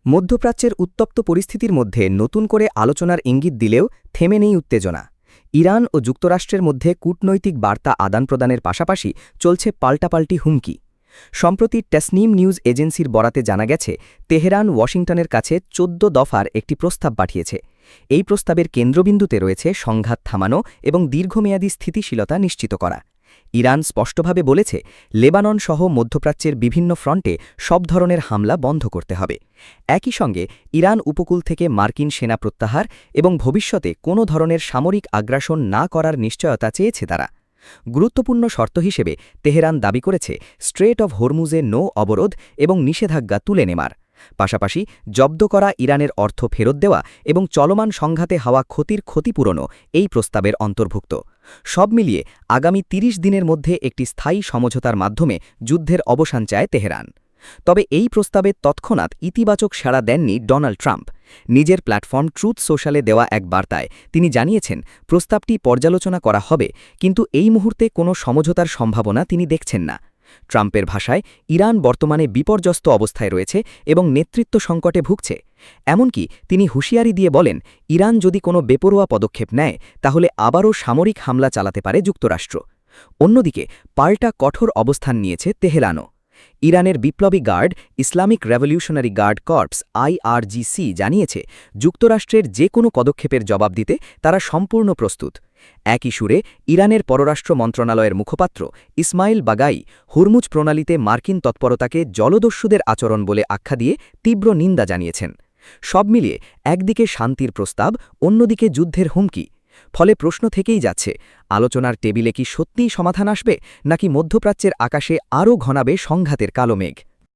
মধ্যপ্রাচ্যের উত্তপ্ত পরিস্থিতির মধ্যে নতুন করে আলোচনার ইঙ্গিত দিলেও থেমে নেই উত্তেজনা। ইরান ও যুক্তরাষ্ট্রের মধ্যে কূটনৈতিক বার্তা আদান-প্রদানের পাশাপাশি চলছে পাল্টাপাল্টি হুমকি। সম্প্রতি টেসনিম নিউজ এজেন্সির বরাতে জানা গেছে, তেহরান ওয়াশিংটনের কাছে ১৪ দফার একটি প্রস্তাব পাঠিয়েছে। এই প্রস্তাবের কেন্দ্রবিন্দুতে রয়েছে সংঘাত থামানো এবং দীর্ঘমেয়াদী স্থিতিশীলতা নিশ্চিত করা। ইরান স্পষ্টভাবে বলেছে, লেবানন সহ মধ্যপ্রাচ্যের বিভিন্ন ফ্রন্টে সব ধরনের হামলা বন্ধ করতে হবে। একই সঙ্গে ইরান উপকূল থেকে মার্কিন সেনা প্রত্যাহার এবং ভবিষ্যতে কোনো ধরনের সামরিক আগ্রাসন না করার নিশ্চয়তা চেয়েছে তারা। গুরুত্বপূর্ণ শর্ত হিসেবে তেহরান দাবি করেছে স্ট্রেট অব হরমুজে নৌ অবরোধ এবং নিষেধাজ্ঞা তুলে নেওয়ার পাশাপাশি জব্দ করা ইরানের অর্থ ফেরত দেওয়া এবং চলমান সংঘাতে হওয়া ক্ষতির ক্ষতিপূরণও এই প্রস্তাবের অন্তর্ভুক্ত। সব মিলিয়ে আগামী ৩০ দিনের মধ্যে একটি স্থায়ী সমঝোতার মাধ্যমে যুদ্ধের অবসান চায় তেহরান। তবে এই প্রস্তাবে তৎক্ষণাৎ ইতিবাচক সাড়া দেননি ডোনাল্ড ট্রাম্প। নিজের প্ল্যাটফর্ম ট্রুথ সোশ্যালে দেওয়া এক বার্তায় তিনি জানিয়েছেন, প্রস্তাবটি পর্যালোচনা করা হবে, কিন্তু এই মুহূর্তে কোনো সমঝোতার সম্ভাবনা তিনি দেখছেন না। ট্রাম্পের ভাষায়, ইরান বর্তমানে বিপর্যস্ত অবস্থায় রয়েছে এবং নেতৃত্ব সংকটে ভুগছে। এমনকি তিনি হুঁশিয়ারি দিয়ে বলেন, ইরান যদি কোনো বেপরোয়া পদক্ষেপ নেয় তাহলে আবারও সামরিক হামলা চালাতে পারে যুক্তরাষ্ট্র। অন্যদিকে পাল্টা কঠোর অবস্থান নিয়েছে তেহরানও। ইরানের বিপ্লবী guard Islamic revolutionary guard corps IRGC জানিয়েছে, যুক্তরাষ্ট্রের যে কোনো পদক্ষেপের জবাব দিতে তারা সম্পূর্ণ প্রস্তুত। একই সুরে ইরানের পররাষ্ট্র মন্ত্রণালয়ের মুখপাত্র ইসমাইল বাগাই হুরমুজ প্রণালীতে মার্কিন তৎপরতাকে জলদস্যুদের আচরণ বলে আখ্যা দিয়ে তীব্র নিন্দা জানিয়েছেন। সব মিলিয়ে একদিকে শান্তির প্রস্তাব, অন্যদিকে যুদ্ধের হুমকি। ফলে প্রশ্ন থেকেই যাচ্ছে, আলোচনার টেবিলে কি সত্যিই সমাধান আসবে, নাকি মধ্যপ্রাচ্যের আকাশে আরও ঘনাবে সংঘাতের কালো মেঘ?